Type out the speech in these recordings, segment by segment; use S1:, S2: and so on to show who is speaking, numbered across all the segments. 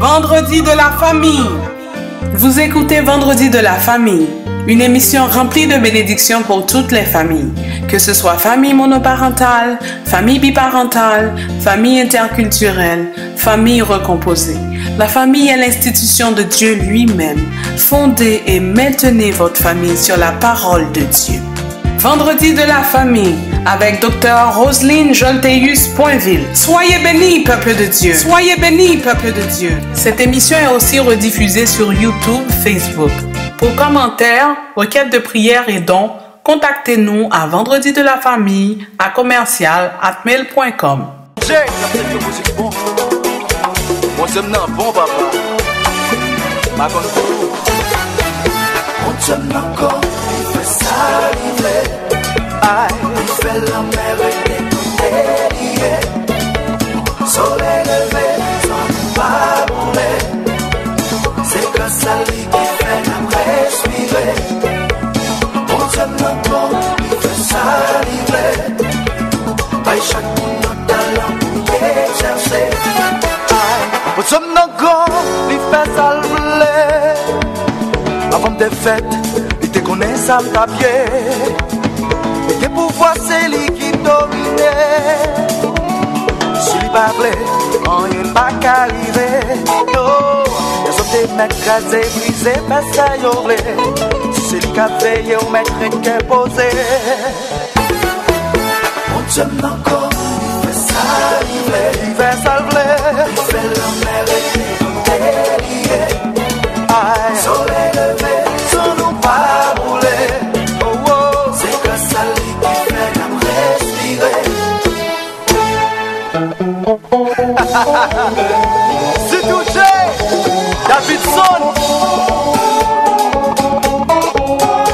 S1: Vendredi de la famille. Vous écoutez Vendredi de la famille, une émission remplie de bénédictions pour toutes les familles, que ce soit famille monoparentale, famille biparentale, famille interculturelle, famille recomposée. La famille est l'institution de Dieu lui-même. Fondez et maintenez votre famille sur la parole de Dieu. Vendredi de la famille avec Dr. Roselyne Jolteus-Poinville. Soyez bénis, peuple de Dieu. Soyez bénis, peuple de Dieu. Cette émission est aussi rediffusée sur YouTube, Facebook. Pour commentaires, requêtes de prière et dons, contactez-nous à vendredi de la famille à commercial@mail.com.
S2: Il fait la mer et délié. Soleil levé, sans pas brûler. C'est que ça lui qui fait nous respirer. Mon Dieu encore, il fait ça livrer. By chaque monde notre talent pour y chercher. Mon Dieu encore, il fait ça livrer. Avant des fêtes, il te connaît ça papier. Et pour voir c'est lui qui domine. Si lui parlait, on n'est pas qu'arrivé. Non, les autres des mecs crasés, brisés, mais ça y aurait. Si c'est lui qui a veillé, on mettrait une qui est posée. Mon Dieu encore, il fait ça livrer. Il fait ça livrer. Il fait la mer et délié. Soleil levé, sans nous pas brûler. C'est touché, Davidson.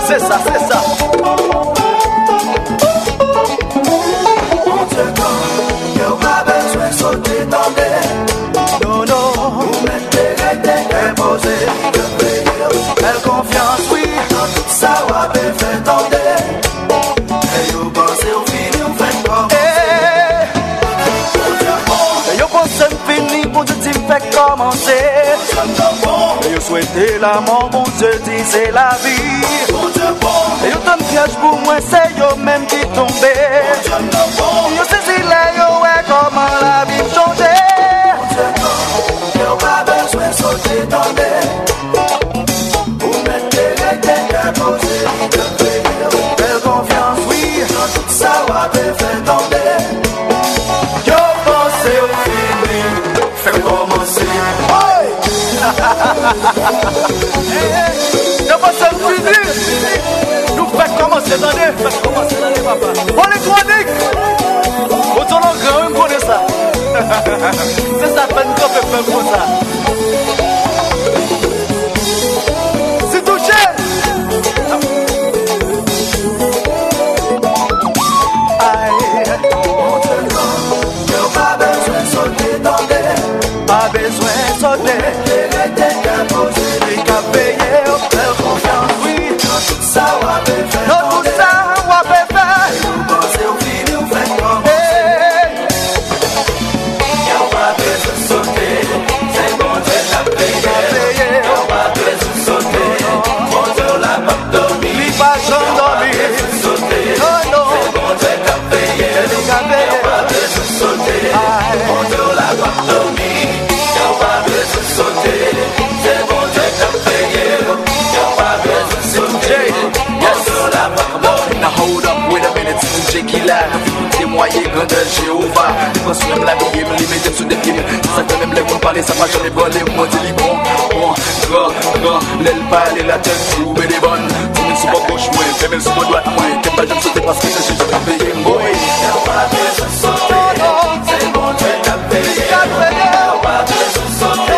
S2: C'est ça, c'est ça. On te donne, y'a pas besoin de sauter dans des. Non, non, vous mettez les têtes posées. Belle confiance, oui, dans tout ça, on va faire tendre. Et vous pensez au fini, on fait comme. Bon Dieu, tu me fais commencer. Et je souhaitais la mort, bon Dieu, dit c'est la vie. Et je donne piège pour moi, c'est yo même qui tombe. Je saisis les yo, ouais, comment la vie change. Y'a pas besoin de sauter dans les. Vous mettez les têtes posées. Belle confiance, oui, dans tout ça, on va faire tomber. Yo pensez au fini. Fait commencer. Hey! Y'a pas ça de finir. Nous fait commencer l'année. Fait commencer l'année, papa. On est chronique. Autant l'on grand, on connaît ça. C'est ça, peine qu'on fait faire pour ça. C'est touché. Pas besoin de sauter. Les têtes qu'à poser. Les qu'à payer. Faire confiance, oui. Tout ça, on va faire. Non, tout ça, on va faire. Et vous pensez au fini, vous faites commencer. Y'a pas besoin de sauter. C'est bon Dieu qui a payé. Y'a pas besoin de sauter. Bon Dieu l'a pas dormi. Lui pas jamais dormi. Non, non. C'est bon Dieu qui a payé. Y'a pas besoin de sauter. Bon Dieu l'a pas dormi. C'est bon Dieu qui a payé. Y'a pas besoin de sauter. Yes, now hold up, wait a minute, c'est Jay qui l'a. Témoigner grandeur Jéhovah. Pense même la vie, me limiter sous des films. Ça fait même les mots parler, ça va jamais voler. Moi, dis bon, grand, l'aile pâle et la tête trouvée des bonnes. Fais-moi sur ma gauche, moi, fais-moi sur ma droite, moi. T'es pas jamais sauter parce que je suis jamais payé, boy. Y'a pas besoin de sauter. C'est bon Dieu qui a payé. Y'a pas besoin de sauter.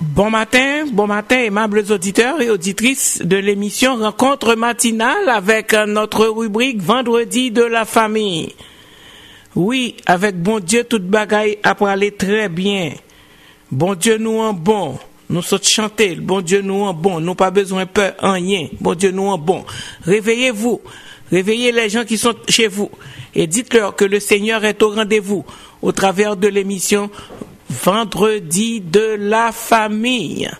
S1: Bon matin,
S3: bon matin, aimables auditeurs et auditrices de l'émission Rencontre matinale avec notre rubrique Vendredi de la famille. Oui, avec bon Dieu, toute bagaille a aller très bien. Bon Dieu nous en bon. Nous sommes chantés, bon Dieu nous en bon. Nous pas besoin de peur en rien. Bon Dieu nous en bon. Réveillez-vous. Réveillez les gens qui sont chez vous. Et dites-leur que le Seigneur est au rendez-vous au travers de l'émission Vendredi de la famille.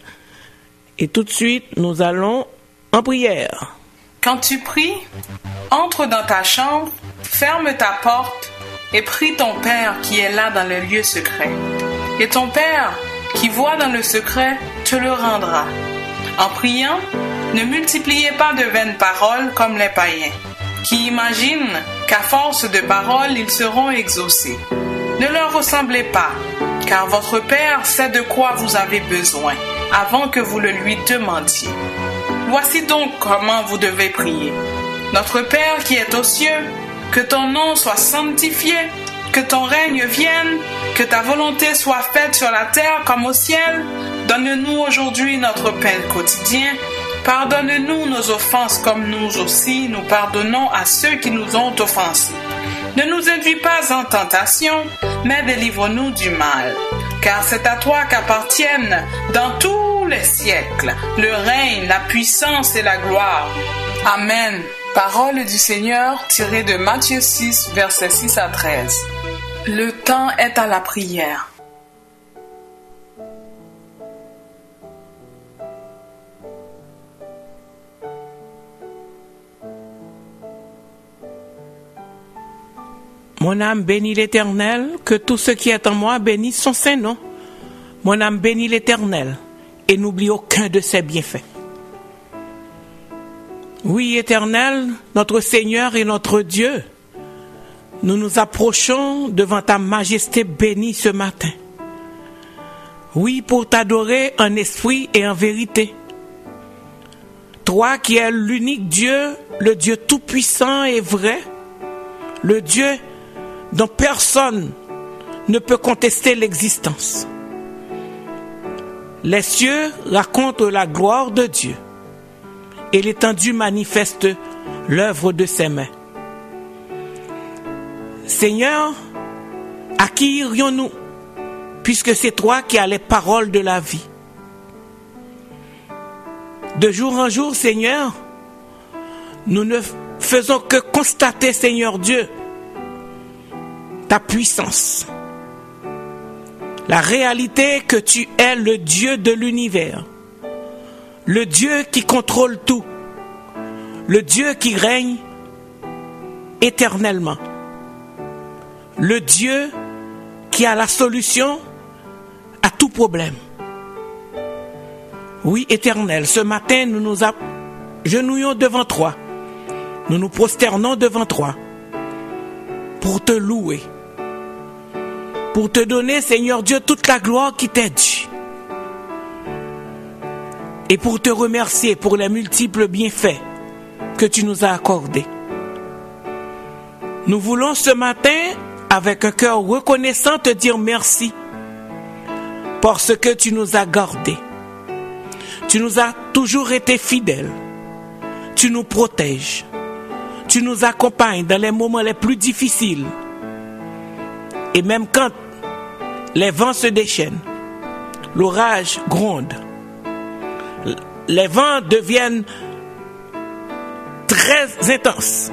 S3: Et tout de suite, nous allons en prière.
S1: Quand tu pries, entre dans ta chambre, ferme ta porte et prie ton Père qui est là dans le lieu secret. Et ton Père qui voit dans le secret te le rendra. En priant, ne multipliez pas de vaines paroles comme les païens, qui imaginent qu'à force de paroles, ils seront exaucés. Ne leur ressemblez pas, car votre Père sait de quoi vous avez besoin, avant que vous le lui demandiez. Voici donc comment vous devez prier. Notre Père qui est aux cieux, que ton nom soit sanctifié, que ton règne vienne, que ta volonté soit faite sur la terre comme au ciel. Donne-nous aujourd'hui notre pain quotidien. Pardonne-nous nos offenses comme nous aussi nous pardonnons à ceux qui nous ont offensés. Ne nous induis pas en tentation, mais délivre-nous du mal. Car c'est à toi qu'appartiennent dans tous les siècles le règne, la puissance et la gloire. Amen. Parole du Seigneur tirée de Matthieu 6, versets 6 à 13. Le temps est à la prière.
S3: Mon âme bénit l'Éternel, que tout ce qui est en moi bénisse son saint nom. Mon âme bénit l'Éternel, et n'oublie aucun de ses bienfaits. Oui, Éternel, notre Seigneur et notre Dieu, nous nous approchons devant ta majesté bénie ce matin. Oui, pour t'adorer en esprit et en vérité. Toi qui es l'unique Dieu, le Dieu tout-puissant et vrai, le Dieu dont personne ne peut contester l'existence. Les cieux racontent la gloire de Dieu et l'étendue manifeste l'œuvre de ses mains. Seigneur, à qui irions-nous, puisque c'est toi qui as les paroles de la vie? De jour en jour, Seigneur, nous ne faisons que constater, Seigneur Dieu, ta puissance, la réalité que tu es le Dieu de l'univers, le Dieu qui contrôle tout, le Dieu qui règne éternellement, le Dieu qui a la solution à tout problème. Oui, Éternel, ce matin, nous nous agenouillons devant toi, nous nous prosternons devant toi pour te louer, pour te donner, Seigneur Dieu, toute la gloire qui t'est due. Et pour te remercier pour les multiples bienfaits que tu nous as accordés. Nous voulons ce matin, avec un cœur reconnaissant, te dire merci parce que tu nous as gardés. Tu nous as toujours été fidèles. Tu nous protèges. Tu nous accompagnes dans les moments les plus difficiles. Et même quand les vents se déchaînent, l'orage gronde, les vents deviennent très intenses.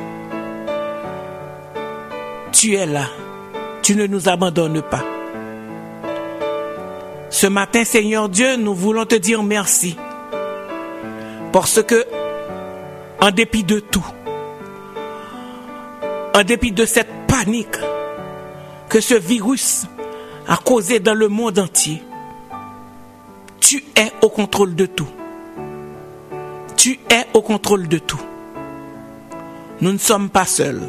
S3: Tu es là, tu ne nous abandonnes pas. Ce matin, Seigneur Dieu, nous voulons te dire merci. Parce que, en dépit de tout, en dépit de cette panique que ce virus a causé dans le monde entier, tu es au contrôle de tout. Tu es au contrôle de tout. Nous ne sommes pas seuls.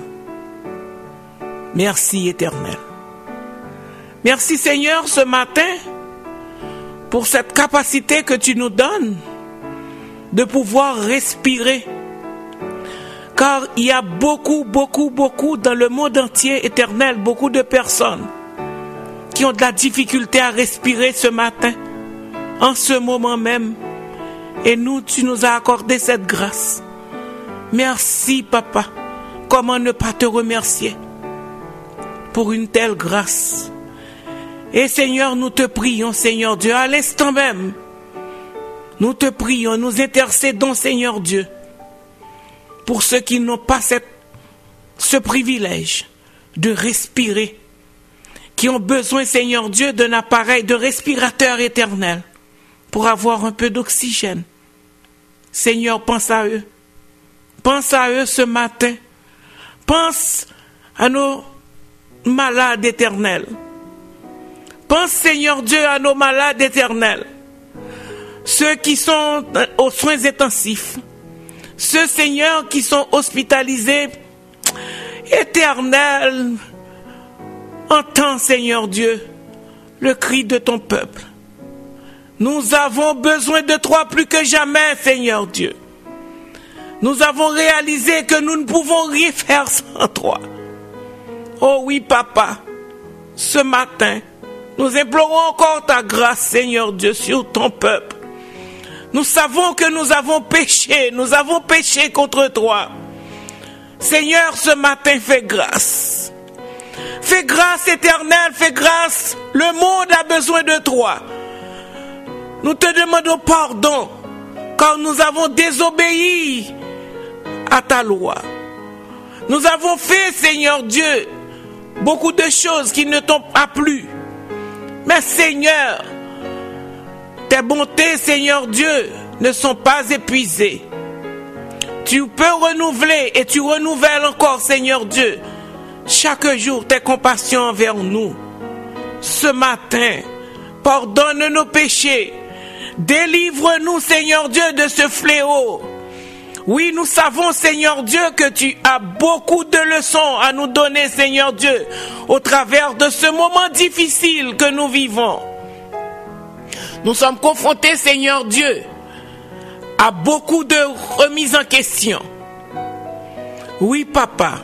S3: Merci, Éternel. Merci, Seigneur, ce matin, pour cette capacité que tu nous donnes de pouvoir respirer. Car il y a beaucoup dans le monde entier, Éternel, beaucoup de personnes qui ont de la difficulté à respirer ce matin. en ce moment même. Et nous, tu nous as accordé cette grâce. Merci, Papa. Comment ne pas te remercier pour une telle grâce? Et Seigneur, nous te prions, Seigneur Dieu, à l'instant même. Nous te prions, nous intercédons, Seigneur Dieu, pour ceux qui n'ont pas ce privilège de respirer, qui ont besoin, Seigneur Dieu, d'un appareil de respirateur éternel pour avoir un peu d'oxygène. Seigneur, pense à eux. Pense à eux ce matin. Pense à nos malades éternels. Pense, Seigneur Dieu, à nos malades éternels. Ceux qui sont aux soins intensifs. Ceux, Seigneur, qui sont hospitalisés. Éternel, entends, Seigneur Dieu, le cri de ton peuple. Nous avons besoin de toi plus que jamais, Seigneur Dieu. Nous avons réalisé que nous ne pouvons rien faire sans toi. Oh oui, Papa, ce matin, nous implorons encore ta grâce, Seigneur Dieu, sur ton peuple. Nous savons que nous avons péché contre toi. Seigneur, ce matin, fais grâce. Fais grâce, Éternel, fais grâce. Le monde a besoin de toi. Nous te demandons pardon, car nous avons désobéi à ta loi. Nous avons fait, Seigneur Dieu, beaucoup de choses qui ne t'ont pas plu. Mais Seigneur, tes bontés, Seigneur Dieu, ne sont pas épuisées. Tu peux renouveler et tu renouvelles encore, Seigneur Dieu, chaque jour tes compassions envers nous. Ce matin, pardonne nos péchés. Délivre-nous, Seigneur Dieu, de ce fléau. Oui, nous savons, Seigneur Dieu, que tu as beaucoup de leçons à nous donner, Seigneur Dieu, au travers de ce moment difficile que nous vivons. Nous sommes confrontés, Seigneur Dieu, à beaucoup de remises en question. Oui, Papa,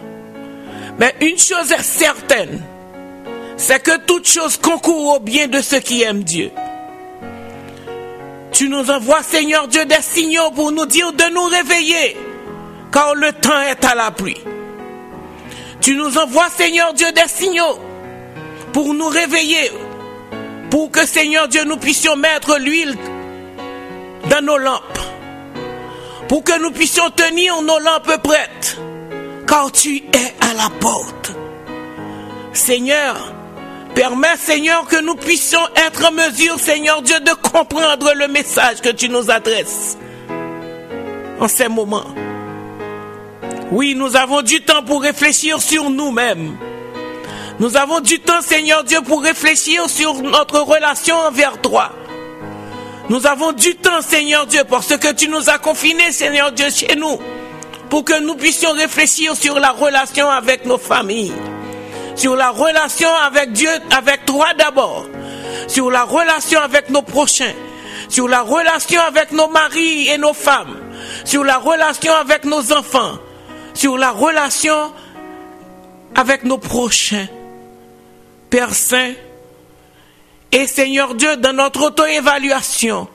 S3: mais une chose est certaine, c'est que toute chose concourt au bien de ceux qui aiment Dieu. Tu nous envoies, Seigneur Dieu, des signaux pour nous dire de nous réveiller, car le temps est à la pluie. Tu nous envoies, Seigneur Dieu, des signaux pour nous réveiller, pour que, Seigneur Dieu, nous puissions mettre l'huile dans nos lampes, pour que nous puissions tenir nos lampes prêtes, car tu es à la porte. Seigneur, permets, Seigneur, que nous puissions être en mesure, Seigneur Dieu, de comprendre le message que tu nous adresses en ces moments. Oui, nous avons du temps pour réfléchir sur nous-mêmes. Nous avons du temps, Seigneur Dieu, pour réfléchir sur notre relation envers toi. Nous avons du temps, Seigneur Dieu, parce que tu nous as confinés, Seigneur Dieu, chez nous, pour que nous puissions réfléchir sur la relation avec nos familles. Sur la relation avec Dieu, avec toi d'abord, sur la relation avec nos prochains, sur la relation avec nos maris et nos femmes, sur la relation avec nos enfants, sur la relation avec nos prochains. Père Saint, et Seigneur Dieu, dans notre auto-évaluation,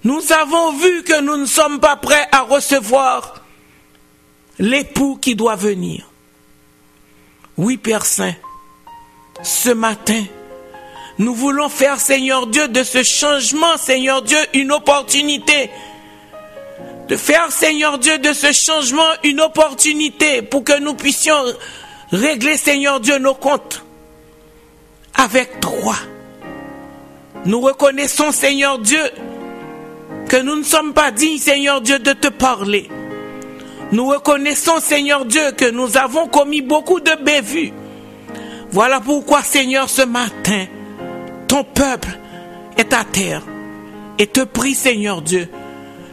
S3: nous avons vu que nous ne sommes pas prêts à recevoir l'époux qui doit venir. Oui, Père Saint, ce matin, nous voulons faire, Seigneur Dieu, de ce changement, Seigneur Dieu, une opportunité. De faire, Seigneur Dieu, de ce changement une opportunité pour que nous puissions régler, Seigneur Dieu, nos comptes avec toi. Nous reconnaissons, Seigneur Dieu, que nous ne sommes pas dignes, Seigneur Dieu, de te parler. Nous reconnaissons, Seigneur Dieu, que nous avons commis beaucoup de bévues. Voilà pourquoi, Seigneur, ce matin, ton peuple est à terre et te prie, Seigneur Dieu,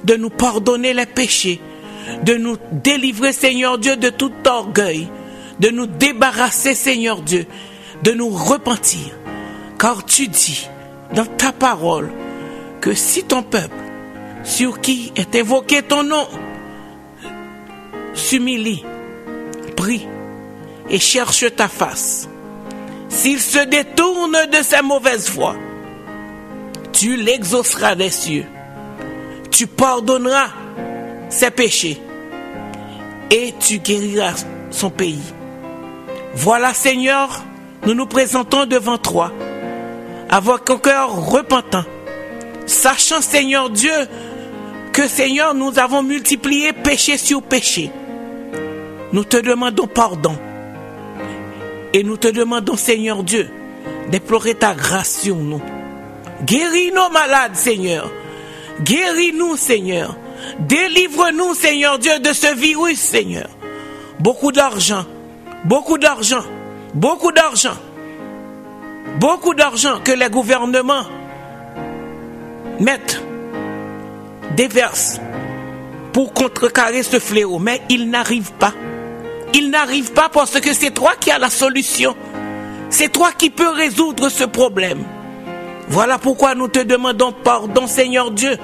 S3: de nous pardonner les péchés, de nous délivrer, Seigneur Dieu, de tout orgueil, de nous débarrasser, Seigneur Dieu, de nous repentir. Car tu dis dans ta parole que si ton peuple, sur qui est évoqué ton nom, s'humilie, prie et cherche ta face, s'il se détourne de ses mauvaises voies, tu l'exauceras des cieux. Tu pardonneras ses péchés et tu guériras son pays. Voilà, Seigneur, nous nous présentons devant toi avec un cœur repentant, sachant, Seigneur Dieu, que, Seigneur, nous avons multiplié péché sur péché. Nous te demandons pardon et nous te demandons, Seigneur Dieu, d'implorer ta grâce sur nous. Guéris nos malades, Seigneur. Guéris-nous, Seigneur. Délivre-nous, Seigneur Dieu, de ce virus, Seigneur. Beaucoup d'argent, beaucoup d'argent, beaucoup d'argent, beaucoup d'argent que les gouvernements mettent, déversent pour contrecarrer ce fléau. Mais ils n'arrivent pas. Ils n'arrivent pas parce que c'est toi qui as la solution. C'est toi qui peux résoudre ce problème. Voilà pourquoi nous te demandons pardon, Seigneur Dieu,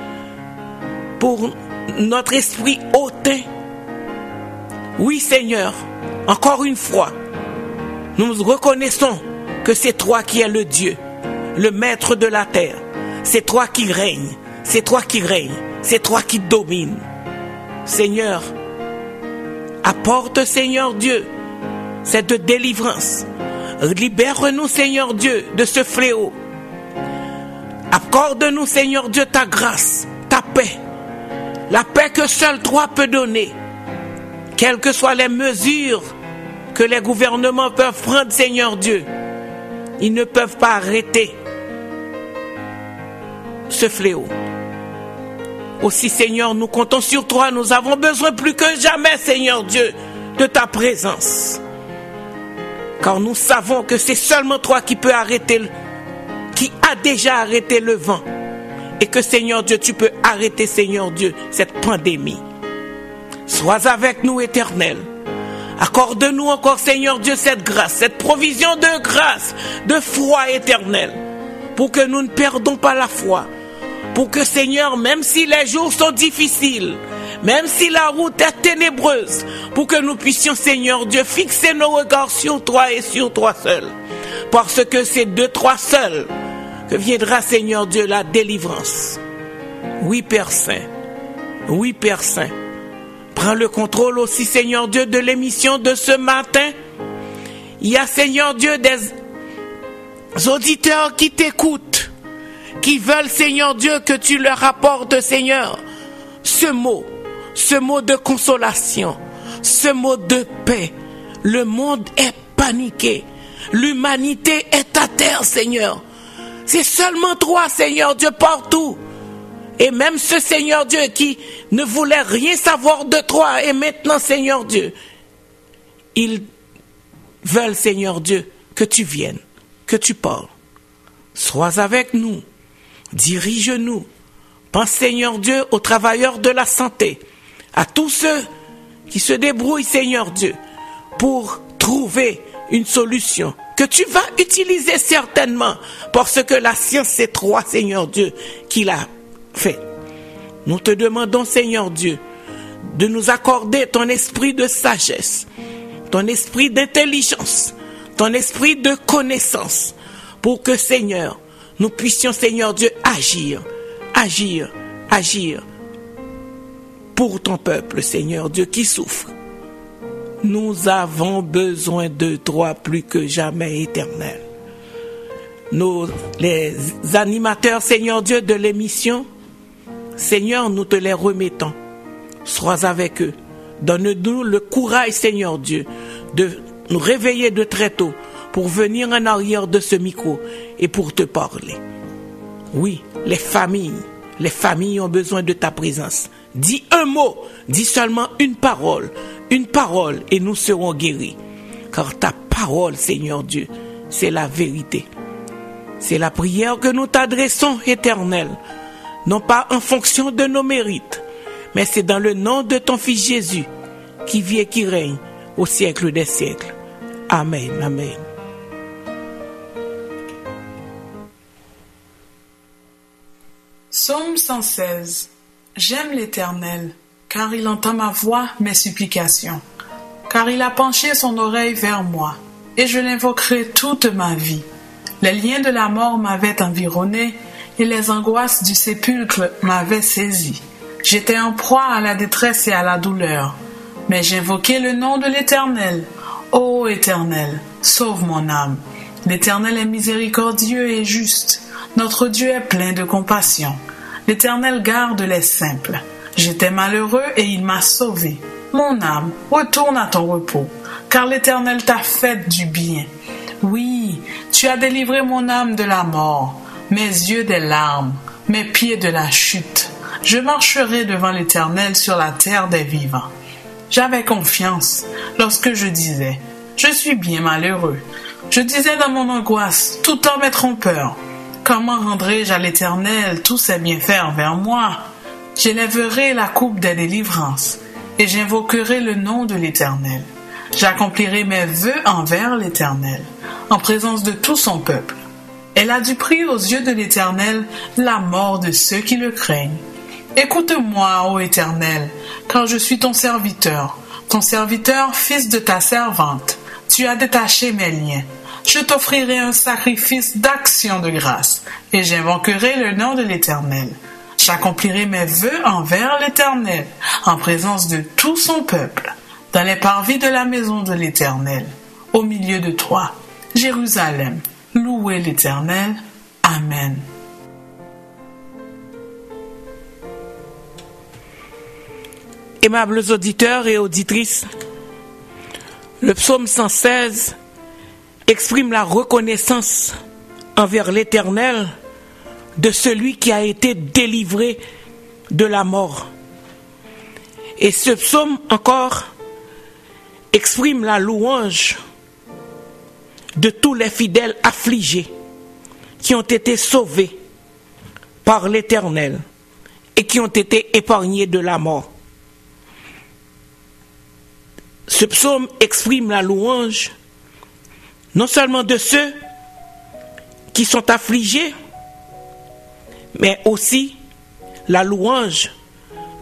S3: pour notre esprit hautain. Oui, Seigneur, encore une fois, nous reconnaissons que c'est toi qui es le Dieu, le maître de la terre. C'est toi qui règnes, c'est toi qui règnes, c'est toi qui domines. Seigneur, apporte, Seigneur Dieu, cette délivrance. Libère-nous, Seigneur Dieu, de ce fléau. Accorde-nous, Seigneur Dieu, ta grâce, ta paix. La paix que seul toi peux donner. Quelles que soient les mesures que les gouvernements peuvent prendre, Seigneur Dieu, ils ne peuvent pas arrêter ce fléau. Aussi, Seigneur, nous comptons sur toi. Nous avons besoin plus que jamais, Seigneur Dieu, de ta présence. Car nous savons que c'est seulement toi qui peux arrêter, qui a déjà arrêté le vent. Et que, Seigneur Dieu, tu peux arrêter, Seigneur Dieu, cette pandémie. Sois avec nous, Éternel. Accorde-nous encore, Seigneur Dieu, cette grâce, cette provision de grâce, de foi éternelle, pour que nous ne perdons pas la foi. Pour que, Seigneur, même si les jours sont difficiles, même si la route est ténébreuse, pour que nous puissions, Seigneur Dieu, fixer nos regards sur toi et sur toi seul. Parce que c'est de toi seul que viendra, Seigneur Dieu, la délivrance. Oui, Père Saint. Oui, Père Saint. Prends le contrôle aussi, Seigneur Dieu, de l'émission de ce matin. Il y a, Seigneur Dieu, des auditeurs qui t'écoutent, qui veulent, Seigneur Dieu, que tu leur apportes, Seigneur, ce mot de consolation, ce mot de paix. Le monde est paniqué. L'humanité est à terre, Seigneur. C'est seulement toi, Seigneur Dieu, partout. Et même ce Seigneur Dieu qui ne voulait rien savoir de toi, et maintenant, Seigneur Dieu, ils veulent, Seigneur Dieu, que tu viennes, que tu parles. Sois avec nous, dirige-nous. Pense, Seigneur Dieu, aux travailleurs de la santé, à tous ceux qui se débrouillent, Seigneur Dieu, pour trouver une solution que tu vas utiliser certainement, parce que la science, c'est toi, Seigneur Dieu, qui l'a fait. Nous te demandons, Seigneur Dieu, de nous accorder ton esprit de sagesse, ton esprit d'intelligence, ton esprit de connaissance, pour que, Seigneur, nous puissions, Seigneur Dieu, agir pour ton peuple, Seigneur Dieu, qui souffre. Nous avons besoin de toi plus que jamais, Éternel. Les animateurs, Seigneur Dieu, de l'émission, Seigneur, nous te les remettons. Sois avec eux. Donne-nous le courage, Seigneur Dieu, de nous réveiller de très tôt pour venir en arrière de ce micro et pour te parler. Oui, les familles ont besoin de ta présence. Dis un mot, dis seulement une parole et nous serons guéris. Car ta parole, Seigneur Dieu, c'est la vérité. C'est la prière que nous t'adressons, Éternel, non pas en fonction de nos mérites, mais c'est dans le nom de ton Fils Jésus, qui vit et qui règne au siècle des siècles. Amen, amen.
S1: Psaume 116. J'aime l'Éternel, car il entend ma voix, mes supplications. Car il a penché son oreille vers moi, et je l'invoquerai toute ma vie. Les liens de la mort m'avaient environné, et les angoisses du sépulcre m'avaient saisi. J'étais en proie à la détresse et à la douleur, mais j'invoquai le nom de l'Éternel. Ô Éternel, sauve mon âme. L'Éternel est miséricordieux et juste. Notre Dieu est plein de compassion. L'Éternel garde les simples. J'étais malheureux et il m'a sauvé. Mon âme, retourne à ton repos, car l'Éternel t'a fait du bien. Oui, tu as délivré mon âme de la mort, mes yeux des larmes, mes pieds de la chute. Je marcherai devant l'Éternel sur la terre des vivants. J'avais confiance lorsque je disais, je suis bien malheureux. Je disais dans mon angoisse, tout homme est trompeur. Comment rendrai-je à l'Éternel tous ses bienfaits envers moi? J'élèverai la coupe des délivrances et j'invoquerai le nom de l'Éternel. J'accomplirai mes vœux envers l'Éternel, en présence de tout son peuple. Elle a du prix aux yeux de l'Éternel la mort de ceux qui le craignent. Écoute-moi, ô Éternel, car je suis ton serviteur, fils de ta servante. Tu as détaché mes liens. Je t'offrirai un sacrifice d'action de grâce, et j'invoquerai le nom de l'Éternel. J'accomplirai mes vœux envers l'Éternel, en présence de tout son peuple, dans les parvis de la maison de l'Éternel, au milieu de toi, Jérusalem. Louez l'Éternel. Amen.
S3: Aimables auditeurs et auditrices, le psaume 116 exprime la reconnaissance envers l'Éternel de celui qui a été délivré de la mort. Et ce psaume encore exprime la louange de tous les fidèles affligés qui ont été sauvés par l'Éternel et qui ont été épargnés de la mort. Ce psaume exprime la louange non seulement de ceux qui sont affligés, mais aussi la louange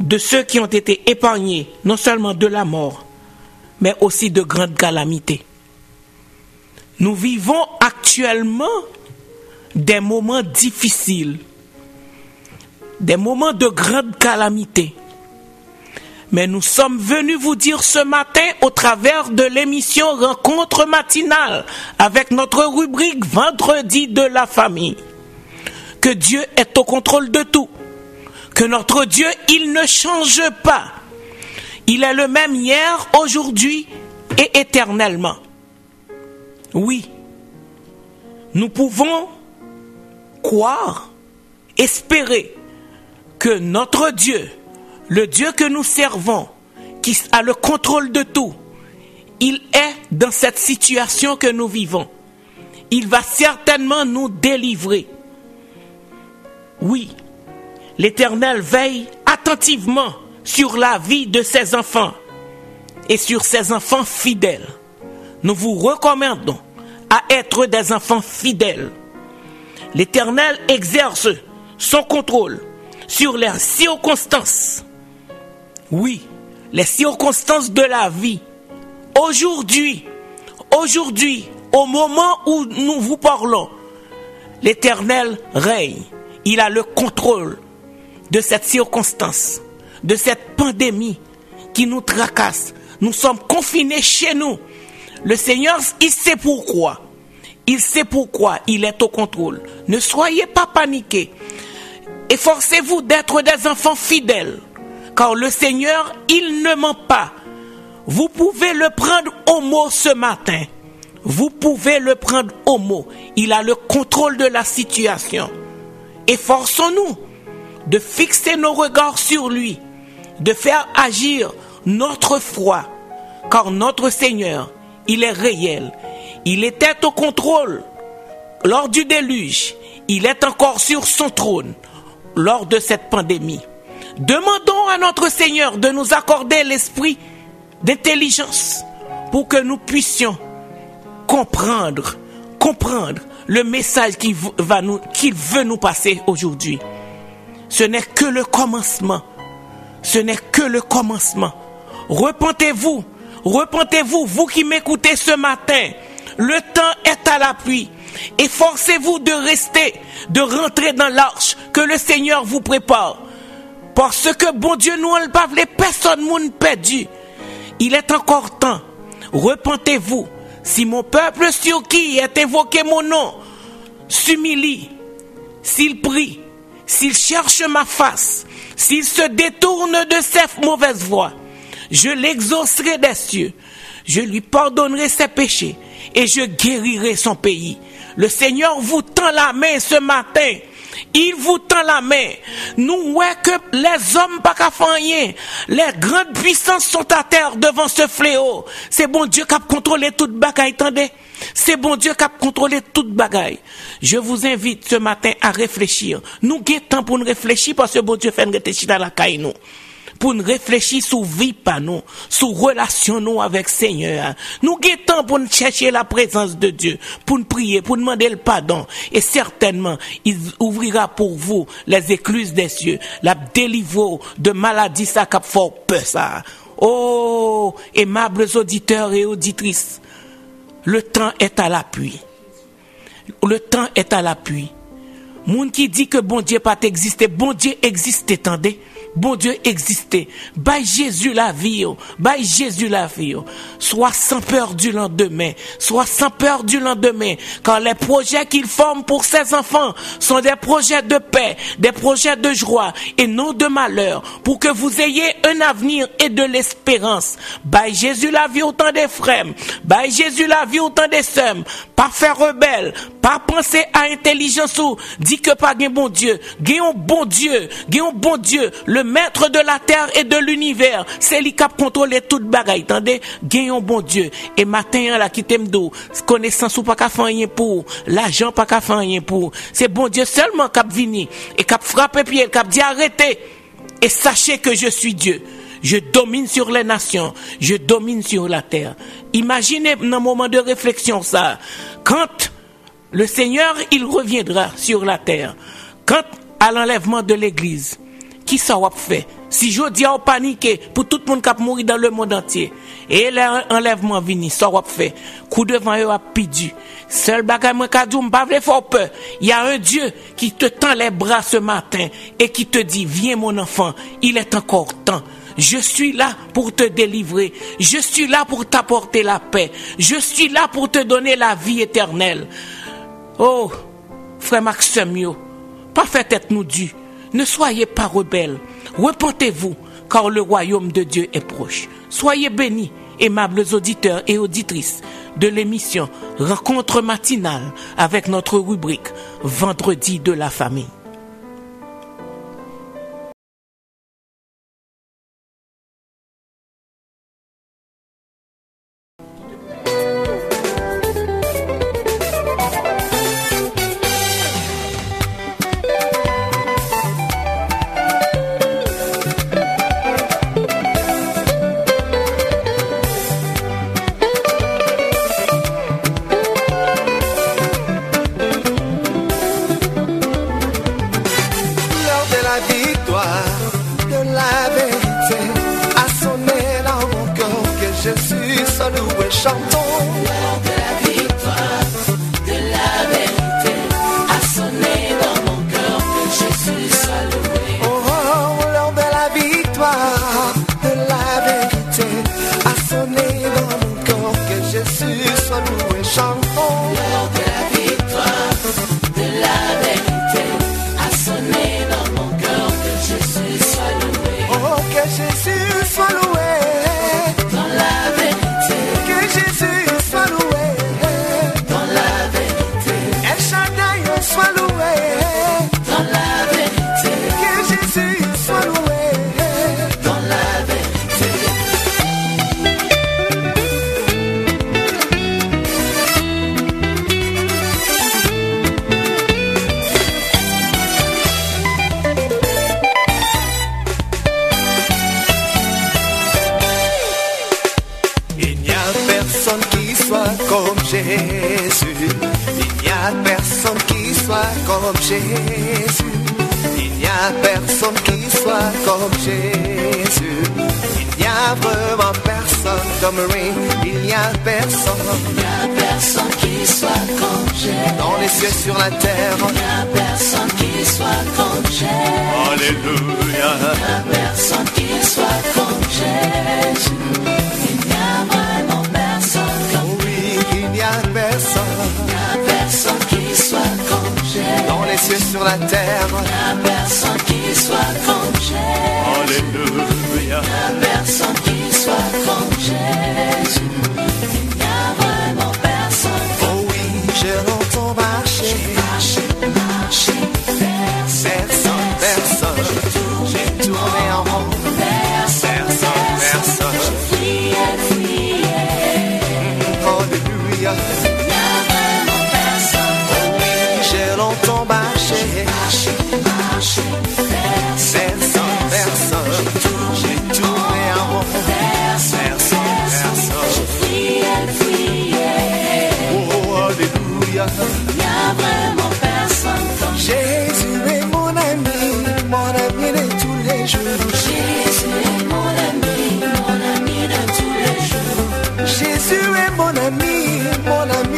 S3: de ceux qui ont été épargnés, non seulement de la mort, mais aussi de grandes calamités. Nous vivons actuellement des moments difficiles, des moments de grandes calamités. Mais nous sommes venus vous dire ce matin au travers de l'émission Rencontre matinale avec notre rubrique Vendredi de la famille que Dieu est au contrôle de tout, que notre Dieu, il ne change pas. Il est le même hier, aujourd'hui et éternellement. Oui, nous pouvons croire, espérer que notre Dieu, le Dieu que nous servons, qui a le contrôle de tout, il est dans cette situation que nous vivons. Il va certainement nous délivrer. Oui, l'Éternel veille attentivement sur la vie de ses enfants et sur ses enfants fidèles. Nous vous recommandons à être des enfants fidèles. L'Éternel exerce son contrôle sur les circonstances. Oui, les circonstances de la vie. Aujourd'hui, au moment où nous vous parlons, l'Éternel règne. Il a le contrôle de cette circonstance, de cette pandémie qui nous tracasse. Nous sommes confinés chez nous. Le Seigneur, il sait pourquoi. Il sait pourquoi il est au contrôle. Ne soyez pas paniqués. Efforcez-vous d'être des enfants fidèles. Car le Seigneur, il ne ment pas. Vous pouvez le prendre au mot ce matin. Vous pouvez le prendre au mot. Il a le contrôle de la situation. Efforçons-nous de fixer nos regards sur lui, de faire agir notre foi. Car notre Seigneur, il est réel. Il était au contrôle lors du déluge. Il est encore sur son trône lors de cette pandémie. Demandons à notre Seigneur de nous accorder l'esprit d'intelligence pour que nous puissions comprendre le message qu'il veut nous passer aujourd'hui. Ce n'est que le commencement. Ce n'est que le commencement. Repentez-vous, vous qui m'écoutez ce matin. Le temps est à l'appui. efforcez-vous de rester, de rentrer dans l'arche que le Seigneur vous prépare. Parce que bon Dieu nous ne pas les personnes moun perdu. Il est encore temps. Repentez-vous. Si mon peuple sur qui est évoqué mon nom s'humilie, s'il prie, s'il cherche ma face, s'il se détourne de ses mauvaises voies, je l'exaucerai des cieux, je lui pardonnerai ses péchés et je guérirai son pays. Le Seigneur vous tend la main ce matin. Il vous tend la main. Nous voyons que les hommes pas qu'à faire rien. Les grandes puissances sont à terre devant ce fléau. C'est bon Dieu qui a contrôlé toute bagaille, attendez. C'est bon Dieu qui a contrôlé toute bagaille. Je vous invite ce matin à réfléchir. Nous avons temps pour nous réfléchir parce que bon Dieu fait nous réfléchir dans la caille nous. Pour nous réfléchir sur vie par nous, sur relation nous avec Seigneur. Nous avons temps pour nous chercher la présence de Dieu, pour nous prier, pour nous demander le pardon. Et certainement, il ouvrira pour vous les écluses des cieux, la délivrance de maladies, ça qui fort peur ça. Oh, aimables auditeurs et auditrices, le temps est à l'appui. Le temps est à l'appui. Moun qui dit que bon Dieu pas existé, bon Dieu existe, attendez. Bon Dieu existait. By Jésus la vie. By Jésus la vie. Sois sans peur du lendemain. Sois sans peur du lendemain. Car les projets qu'il forme pour ses enfants sont des projets de paix, des projets de joie et non de malheur. Pour que vous ayez un avenir et de l'espérance. By Jésus la vie autant des frères. By Jésus la vie autant des sœurs. Pas faire rebelle. Pas penser à intelligence ou dit que pas un bon Dieu. Gagnons bon Dieu. Gagnons bon Dieu. Le maître de la terre et de l'univers, c'est lui qui a contrôlé toute bagaille. Attendez, gagnons bon Dieu. Et matin là qui t'aime d'eau, connaissance ou pas qu'à faire rien pour, l'argent pas qu'à faire rien pour. C'est bon Dieu seulement qui a venu et qui a frappé pied, qui a dit arrêtez. Et sachez que je suis Dieu. Je domine sur les nations, je domine sur la terre. Imaginez un moment de réflexion ça. Quand le Seigneur, il reviendra sur la terre. Quand à l'enlèvement de l'église, qui ça va faire? Si je dis à paniquer pour tout le monde qui a mouru dans le monde entier, et l'enlèvement vini, ça va faire. Coup devant eux a pidu. Seul bagage moi ka dou m'pa vle faire peur. Il y a un Dieu qui te tend les bras ce matin et qui te dit viens mon enfant, il est encore temps. Je suis là pour te délivrer. Je suis là pour t'apporter la paix. Je suis là pour te donner la vie éternelle. Oh, frère Maxime, pas fait tête nous dû. Ne soyez pas rebelles. Repentez-vous, car le royaume de Dieu est proche. Soyez bénis, aimables auditeurs et auditrices de l'émission Rencontre matinale avec notre rubrique Vendredi de la famille.
S2: Il n'y a personne qui qui soit comme Jésus. Dans les cieux sur la terre, il n'y a personne qui soit comme Jésus. Alléluia. Il n'y a personne qui soit comme Jésus. Il n'y a vraiment personne comme lui. Il n'y a personne. Il n'y a personne qui soit comme Jésus. Dans les cieux sur la terre, il n'y a personne qui soit comme Jésus. Alléluia. Il n'y a personne qui soit comme Jésus. Il n'y a vraiment personne. Oh oui, je l'entends marcher. Marcher, personne. J'ai tourné en rond. Personne. J'ai fouillé. Alléluia. Il n'y a vraiment personne. Oh oui, je l'entends marcher. Marcher, personne. J'ai tourné en rond. Personne. J'ai fouillé. Oh, alléluia. Il n'y a vraiment personne comme Jésus est mon ami de tous les jours. Jésus est mon ami de tous les jours. Jésus est mon ami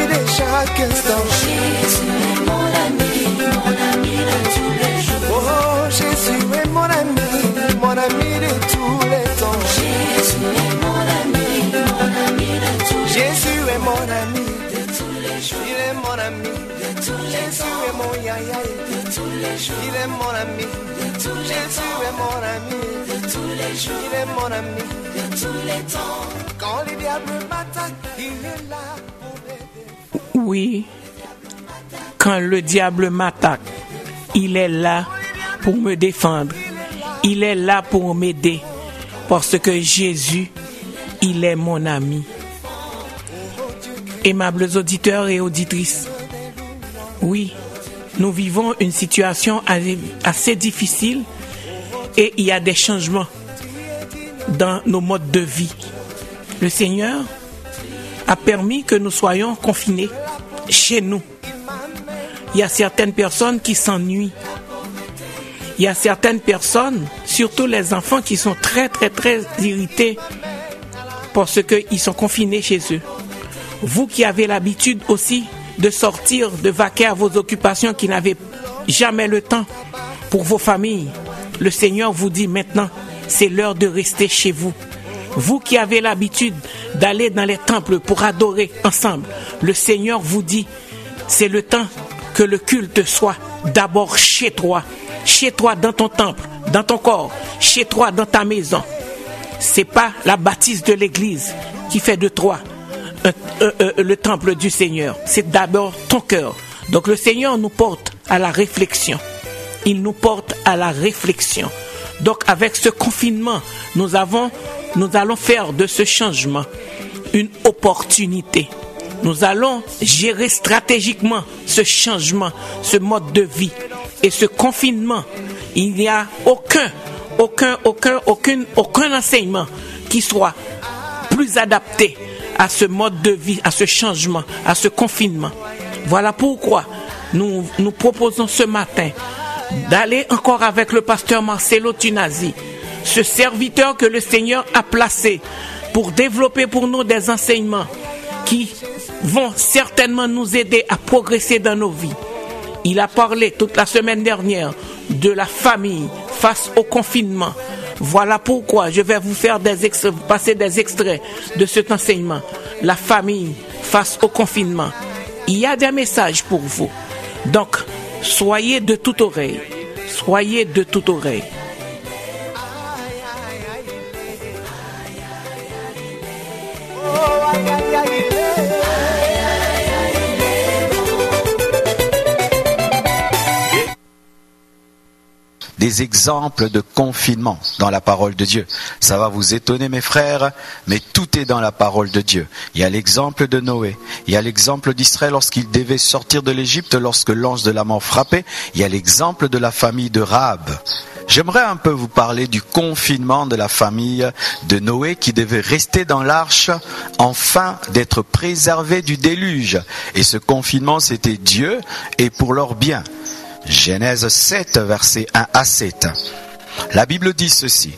S2: de chaque instant. Jésus est mon ami de tous les jours. Oh, Jésus est mon ami de tous les temps. Jésus est mon ami de tous les jours. Jésus est mon ami de tous les jours. Il est mon ami de tous les temps. Jésus est mon yaya de tous les jours. Il est mon ami de tous les temps. Jésus est mon ami de tous les jours. Il est mon ami de tous les temps. Quand les diables m'attaquent, il est là pour m'aider.
S3: Oui, quand le diable m'attaque, il est là pour me défendre. Il est là pour m'aider. Parce que Jésus, il est mon ami. Aimables auditeurs et auditrices, oui, nous vivons une situation assez difficile et il y a des changements dans nos modes de vie. Le Seigneur a permis que nous soyons confinés chez nous. Il y a certaines personnes qui s'ennuient. Il y a certaines personnes, surtout les enfants, qui sont très irrités parce qu'ils sont confinés chez eux. Vous qui avez l'habitude aussi de sortir, de vaquer à vos occupations, qui n'avez jamais le temps pour vos familles, le Seigneur vous dit maintenant, c'est l'heure de rester chez vous. Vous qui avez l'habitude d'aller dans les temples pour adorer ensemble, le Seigneur vous dit, c'est le temps que le culte soit d'abord chez toi dans ton temple, dans ton corps, chez toi dans ta maison. C'est pas la bâtisse de l'église qui fait de toi le temple du Seigneur. C'est d'abord ton cœur. Donc le Seigneur nous porte à la réflexion. Il nous porte à la réflexion. Donc avec ce confinement, nous allons faire de ce changement une opportunité. Nous allons gérer stratégiquement ce changement, ce mode de vie. Et ce confinement, il n'y a aucun enseignement qui soit plus adapté à ce mode de vie, à ce changement, à ce confinement. Voilà pourquoi nous proposons ce matin d'aller encore avec le pasteur Marcelo Tunazi, ce serviteur que le Seigneur a placé pour développer pour nous des enseignements qui vont certainement nous aider à progresser dans nos vies. Il a parlé toute la semaine dernière de la famille face au confinement. Voilà pourquoi je vais vous faire passer des extraits de cet enseignement. La famille face au confinement. Il y a des messages pour vous. Donc, soyez de toute oreille. Soyez de toute oreille.
S4: Des exemples de confinement dans la parole de Dieu. Ça va vous étonner mes frères, mais tout est dans la parole de Dieu. Il y a l'exemple de Noé, il y a l'exemple d'Israël lorsqu'il devait sortir de l'Égypte, lorsque l'ange de la mort frappait, il y a l'exemple de la famille de Rahab. J'aimerais un peu vous parler du confinement de la famille de Noé qui devait rester dans l'arche afin d'être préservé du déluge. Et ce confinement, c'était Dieu et pour leur bien. Genèse 7, versets 1 à 7. La Bible dit ceci.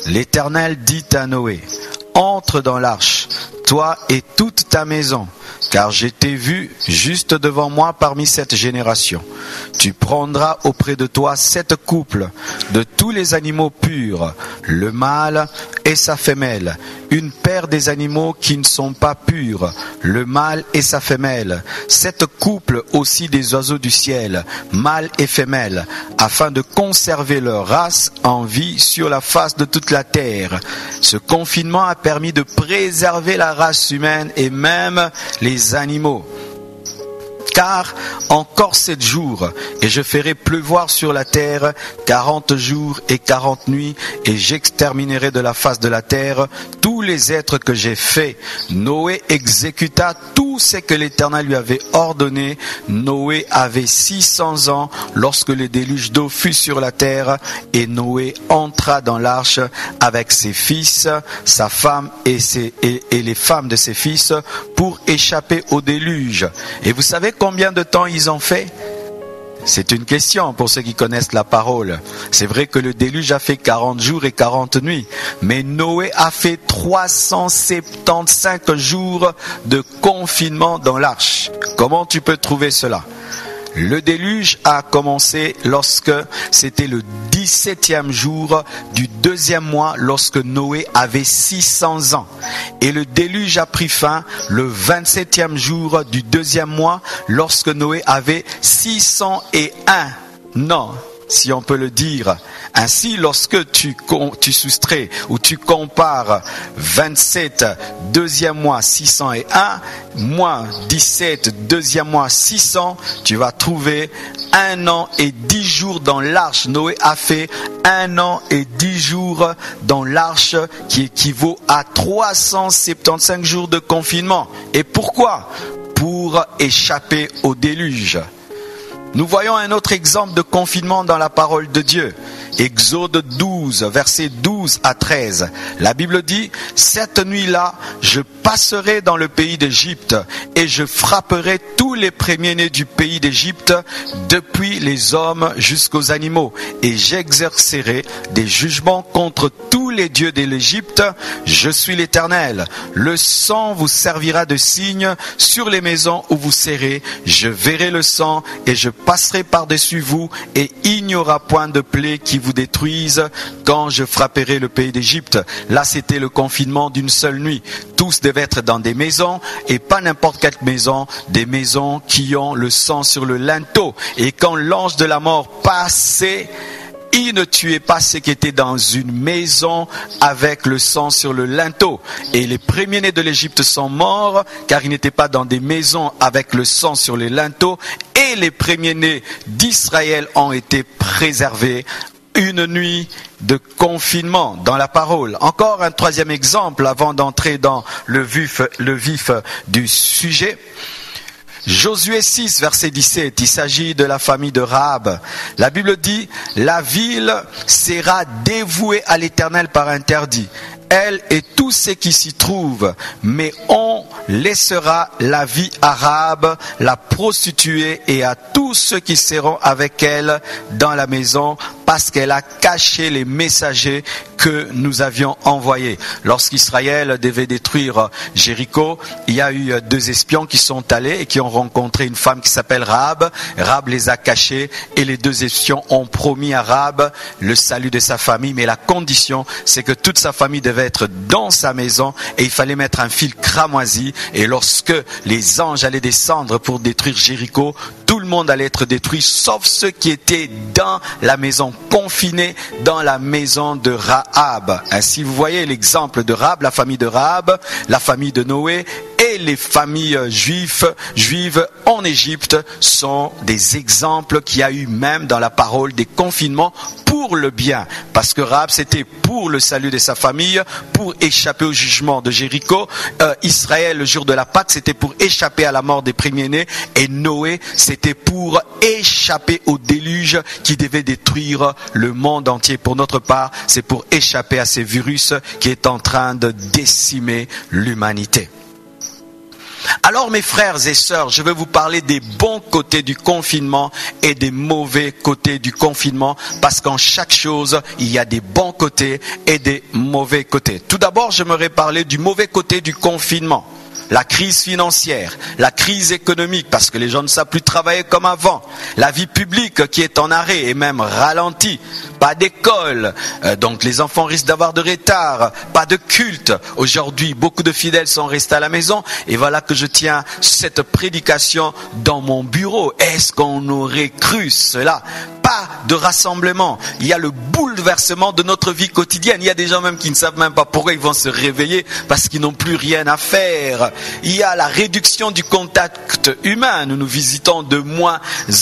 S4: L'Éternel dit à Noé, « entre dans l'arche, toi et toute ta maison, car je t'ai vu juste devant moi parmi cette génération. Tu prendras auprès de toi 7 couples de tous les animaux purs, le mâle et sa femelle, une paire des animaux qui ne sont pas purs, le mâle et sa femelle, 7 couples aussi des oiseaux du ciel, mâle et femelle, afin de conserver leur race en vie sur la face de toute la terre. Ce confinement a permis de préserver la race humaine et même les animaux. Car encore 7 jours, et je ferai pleuvoir sur la terre 40 jours et 40 nuits, et j'exterminerai de la face de la terre tous les êtres que j'ai faits. Noé exécuta tout ce que l'Éternel lui avait ordonné. Noé avait 600 ans lorsque le déluge d'eau fut sur la terre, et Noé entra dans l'arche avec ses fils, sa femme et les femmes de ses fils pour échapper au déluge. Et vous savez combien de temps ils ont fait? C'est une question pour ceux qui connaissent la parole. C'est vrai que le déluge a fait 40 jours et 40 nuits, mais Noé a fait 375 jours de confinement dans l'arche. Comment tu peux trouver cela? Le déluge a commencé lorsque c'était le 17e jour du 2e mois, lorsque Noé avait 600 ans. Et le déluge a pris fin le 27e jour du 2e mois, lorsque Noé avait 601 ans, si on peut le dire. Ainsi, lorsque tu soustrais ou tu compares 27, 2e mois 601, moins 17, 2e mois 600, tu vas trouver 1 an et 10 jours dans l'arche. Noé a fait 1 an et 10 jours dans l'arche, qui équivaut à 375 jours de confinement. Et pourquoi? Pour échapper au déluge. Nous voyons un autre exemple de confinement dans la parole de Dieu. Exode 12, versets 12 à 13. La Bible dit: cette nuit-là, je passerai dans le pays d'Égypte et je frapperai tous les premiers-nés du pays d'Égypte, depuis les hommes jusqu'aux animaux, et j'exercerai des jugements contre tous les dieux de l'Égypte. Je suis l'Éternel. Le sang vous servira de signe sur les maisons où vous serez. Je verrai le sang et je passerai par-dessus vous, et il n'y aura point de plaie qui vous détruise quand je frapperai le pays d'Égypte. Là, c'était le confinement d'une seule nuit. Tous devaient être dans des maisons, et pas n'importe quelle maison, des maisons qui ont le sang sur le linteau. Et quand l'ange de la mort passait, il ne tuait pas ceux qui étaient dans une maison avec le sang sur le linteau. Et les premiers-nés de l'Égypte sont morts, car ils n'étaient pas dans des maisons avec le sang sur les linteaux. Et les premiers-nés d'Israël ont été préservés. Une nuit de confinement dans la parole. Encore un troisième exemple avant d'entrer dans le vif du sujet. Josué 6, verset 17, il s'agit de la famille de Rahab. La Bible dit: la ville sera dévouée à l'Éternel par interdit, elle et tous ceux qui s'y trouvent, mais on laissera la vie à Rahab, la prostituée, et à tous ceux qui seront avec elle dans la maison, parce qu'elle a caché les messagers que nous avions envoyés. Lorsqu'Israël devait détruire Jéricho, il y a eu 2 espions qui sont allés et qui ont rencontré une femme qui s'appelle Rahab. Rahab les a cachés, et les 2 espions ont promis à Rahab le salut de sa famille, mais la condition, c'est que toute sa famille devait être dans sa maison, et il fallait mettre un fil cramoisi, et lorsque les anges allaient descendre pour détruire Jéricho, tout le monde allait être détruit, sauf ceux qui étaient dans la maison, confinés dans la maison de Rahab. Ainsi, vous voyez l'exemple de Rahab, la famille de Rahab, la famille de Noé et les familles juives en Égypte sont des exemples qu'il y a eu même dans la parole des confinements pour le bien. Parce que Rahab, c'était pour le salut de sa famille, pour échapper au jugement de Jéricho. Israël, le jour de la Pâque, c'était pour échapper à la mort des premiers-nés. Et Noé, c'était pour échapper au déluge qui devait détruire le monde entier. Pour notre part, c'est pour échapper à ces virus qui est en train de décimer l'humanité. Alors mes frères et sœurs, je vais vous parler des bons côtés du confinement et des mauvais côtés du confinement, parce qu'en chaque chose, il y a des bons côtés et des mauvais côtés. Tout d'abord, j'aimerais parler du mauvais côté du confinement. La crise financière, la crise économique, parce que les gens ne savent plus travailler comme avant, la vie publique qui est en arrêt et même ralentie, pas d'école, donc les enfants risquent d'avoir de retard, pas de culte. Aujourd'hui, beaucoup de fidèles sont restés à la maison et voilà que je tiens cette prédication dans mon bureau. Est-ce qu'on aurait cru cela? Pas de rassemblement. Il y a le bouleversement de notre vie quotidienne. Il y a des gens même qui ne savent même pas pourquoi ils vont se réveiller, parce qu'ils n'ont plus rien à faire. Il y a la réduction du contact humain. Nous nous visitons de moins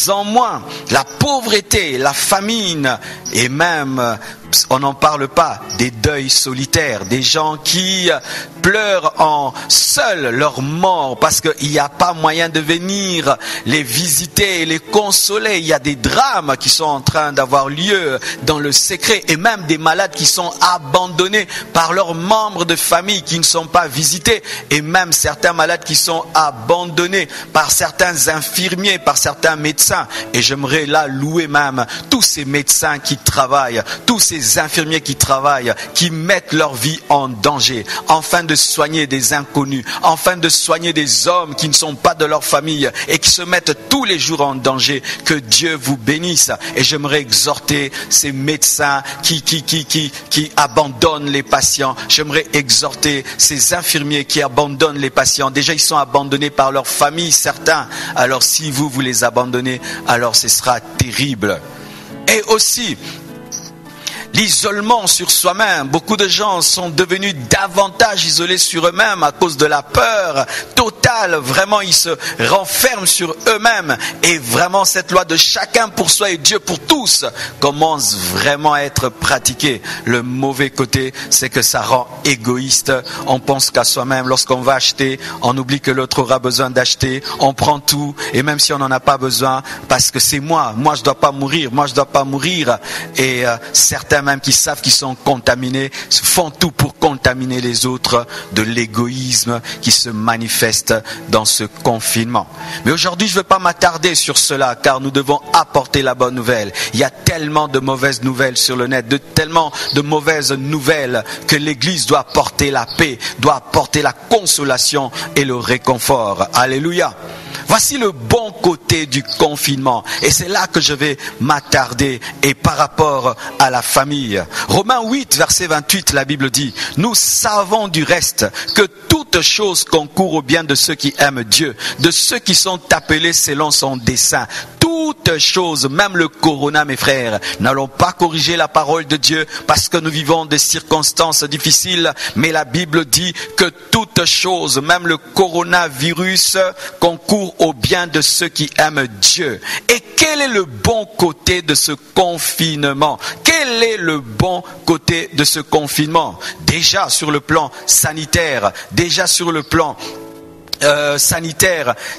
S4: en moins. La pauvreté, la famine et même, on n'en parle pas, des deuils solitaires, des gens qui pleurent en seuls leur mort parce qu'il n'y a pas moyen de venir les visiter et les consoler. Il y a des drames qui sont en train d'avoir lieu dans le secret et même des malades qui sont abandonnés par leurs membres de famille qui ne sont pas visités et même certains malades qui sont abandonnés par certains infirmiers, par certains médecins. Et j'aimerais là louer même tous ces médecins qui travaillent, tous ces infirmiers qui travaillent, qui mettent leur vie en danger, afin de soigner des inconnus, afin de soigner des hommes qui ne sont pas de leur famille et qui se mettent tous les jours en danger. Que Dieu vous bénisse. Et j'aimerais exhorter ces médecins qui abandonnent les patients. J'aimerais exhorter ces infirmiers qui abandonnent les patients. Déjà, ils sont abandonnés par leur famille, certains. Alors, si vous les abandonnez, alors ce sera terrible. Et aussi, l'isolement sur soi-même. Beaucoup de gens sont devenus davantage isolés sur eux-mêmes à cause de la peur totale. Vraiment, ils se renferment sur eux-mêmes. Et vraiment, cette loi de chacun pour soi et Dieu pour tous commence vraiment à être pratiquée. Le mauvais côté, c'est que ça rend égoïste. On pense qu'à soi-même. Lorsqu'on va acheter, on oublie que l'autre aura besoin d'acheter. On prend tout. Et même si on n'en a pas besoin, parce que c'est moi je dois pas mourir. Moi, je dois pas mourir. Et certains même qui savent qu'ils sont contaminés font tout pour contaminer les autres, de l'égoïsme qui se manifeste dans ce confinement. Mais aujourd'hui, je ne veux pas m'attarder sur cela, car nous devons apporter la bonne nouvelle. Il y a tellement de mauvaises nouvelles sur le net, tellement de mauvaises nouvelles que l'Église doit apporter la paix, doit apporter la consolation et le réconfort. Alléluia. Voici le bon côté du confinement. Et c'est là que je vais m'attarder. Et par rapport à la famille. Romains 8, verset 28, la Bible dit: nous savons du reste que toute chose concourt au bien de ceux qui aiment Dieu, de ceux qui sont appelés selon son dessein. Toutes choses, même le corona, mes frères, n'allons pas corriger la parole de Dieu parce que nous vivons des circonstances difficiles, mais la Bible dit que toutes choses, même le coronavirus, concourt au bien de ceux qui aiment Dieu. Et quel est le bon côté de ce confinement? Quel est le bon côté de ce confinement? Déjà sur le plan sanitaire,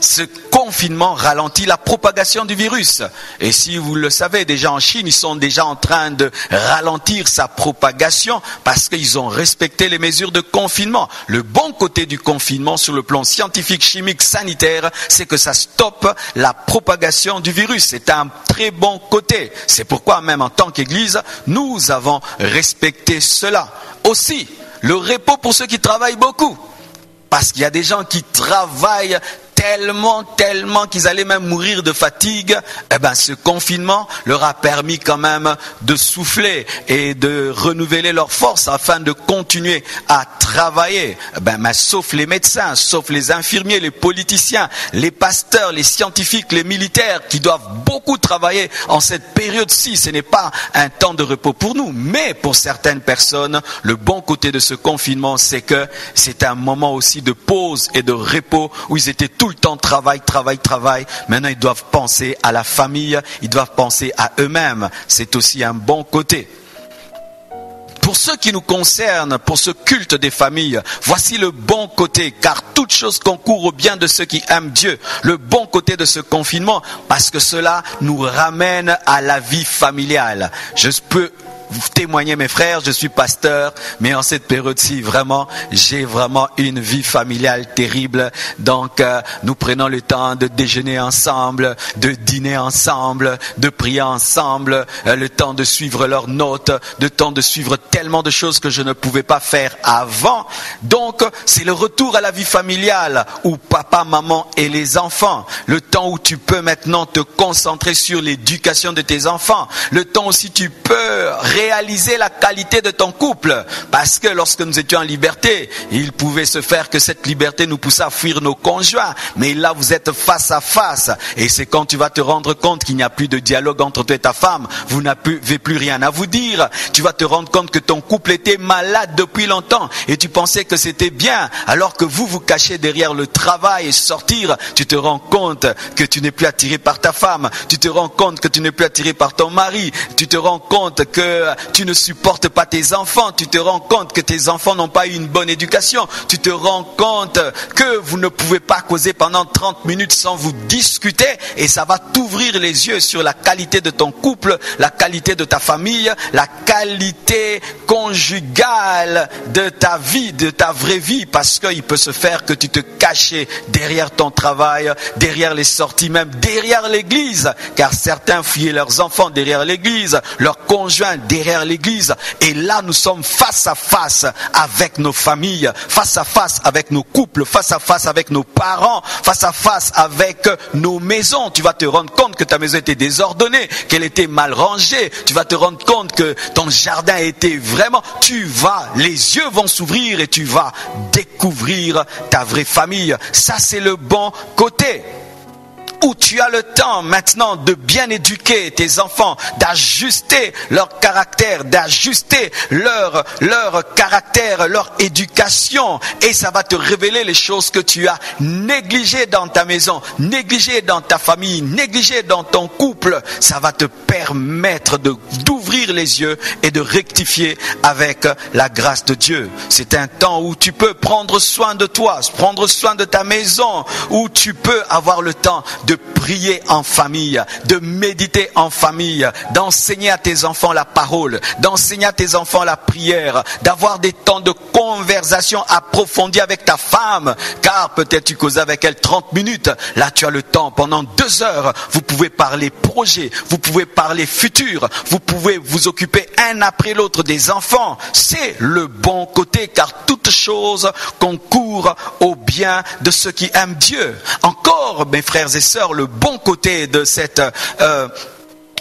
S4: ce confinement ralentit la propagation du virus. Et si vous le savez, déjà en Chine, ils sont déjà en train de ralentir sa propagation parce qu'ils ont respecté les mesures de confinement. Le bon côté du confinement sur le plan scientifique, chimique, sanitaire, c'est que ça stoppe la propagation du virus. C'est un très bon côté. C'est pourquoi même en tant qu'Église, nous avons respecté cela. Aussi, le repos pour ceux qui travaillent beaucoup. Parce qu'il y a des gens qui travaillent tellement qu'ils allaient même mourir de fatigue. Ce confinement leur a permis quand même de souffler et de renouveler leurs forces afin de continuer à travailler. Sauf les médecins, sauf les infirmiers, les politiciens, les pasteurs, les scientifiques, les militaires qui doivent beaucoup travailler en cette période-ci. Ce n'est pas un temps de repos pour nous, mais pour certaines personnes, le bon côté de ce confinement, c'est que c'est un moment aussi de pause et de repos où ils étaient tout le temps travail. Maintenant, ils doivent penser à la famille, ils doivent penser à eux-mêmes. C'est aussi un bon côté. Pour ce qui nous concerne, pour ce culte des familles, voici le bon côté, car toute chose concourt au bien de ceux qui aiment Dieu. Le bon côté de ce confinement, parce que cela nous ramène à la vie familiale. Je peux témoigner, mes frères, je suis pasteur, mais en cette période-ci, vraiment, j'ai vraiment une vie familiale terrible. Donc, nous prenons le temps de déjeuner ensemble, de dîner ensemble, de prier ensemble, le temps de suivre leurs notes, le temps de suivre tellement de choses que je ne pouvais pas faire avant. Donc, c'est le retour à la vie familiale où papa, maman et les enfants. Le temps où tu peux maintenant te concentrer sur l'éducation de tes enfants. Le temps aussi tu peux réaliser la qualité de ton couple. Parce que lorsque nous étions en liberté, il pouvait se faire que cette liberté nous poussait à fuir nos conjoints. Mais là, vous êtes face à face. Et c'est quand tu vas te rendre compte qu'il n'y a plus de dialogue entre toi et ta femme. Vous n'avez plus rien à vous dire. Tu vas te rendre compte que ton couple était malade depuis longtemps. Et tu pensais que c'était bien. Alors que vous vous cachez derrière le travail et sortir, tu te rends compte que tu n'es plus attiré par ta femme. Tu te rends compte que tu n'es plus attiré par ton mari. Tu te rends compte que tu ne supportes pas tes enfants. Tu te rends compte que tes enfants n'ont pas eu une bonne éducation. Tu te rends compte que vous ne pouvez pas causer pendant 30 minutes sans vous discuter. Et ça va t'ouvrir les yeux sur la qualité de ton couple, la qualité de ta famille, la qualité conjugale de ta vie, de ta vraie vie. Parce qu'il peut se faire que tu te caches derrière ton travail, derrière les sorties, même derrière l'église. Car certains fuyaient leurs enfants derrière l'église, leurs conjoints derrière l'église. Et là, nous sommes face à face avec nos familles, face à face avec nos couples, face à face avec nos parents, face à face avec nos maisons. Tu vas te rendre compte que ta maison était désordonnée, qu'elle était mal rangée. Tu vas te rendre compte que ton jardin était vraiment... les yeux vont s'ouvrir et tu vas découvrir ta vraie famille. Ça, c'est le bon côté. Où tu as le temps maintenant de bien éduquer tes enfants, d'ajuster leur caractère, d'ajuster leur caractère, leur éducation. Et ça va te révéler les choses que tu as négligées dans ta maison, négligées dans ta famille, négligées dans ton couple. Ça va te permettre d'ouvrir les yeux et de rectifier avec la grâce de Dieu. C'est un temps où tu peux prendre soin de toi, prendre soin de ta maison, où tu peux avoir le temps de prier en famille, de méditer en famille, d'enseigner à tes enfants la parole, d'enseigner à tes enfants la prière, d'avoir des temps de conversation approfondie avec ta femme, car peut-être tu causes avec elle 30 minutes, là tu as le temps, pendant 2 heures, vous pouvez parler projet, vous pouvez parler futur, vous pouvez vous occuper un après l'autre des enfants. C'est le bon côté, car toute chose concourt au bien de ceux qui aiment Dieu. Encore, mes frères et sœurs, le bon côté de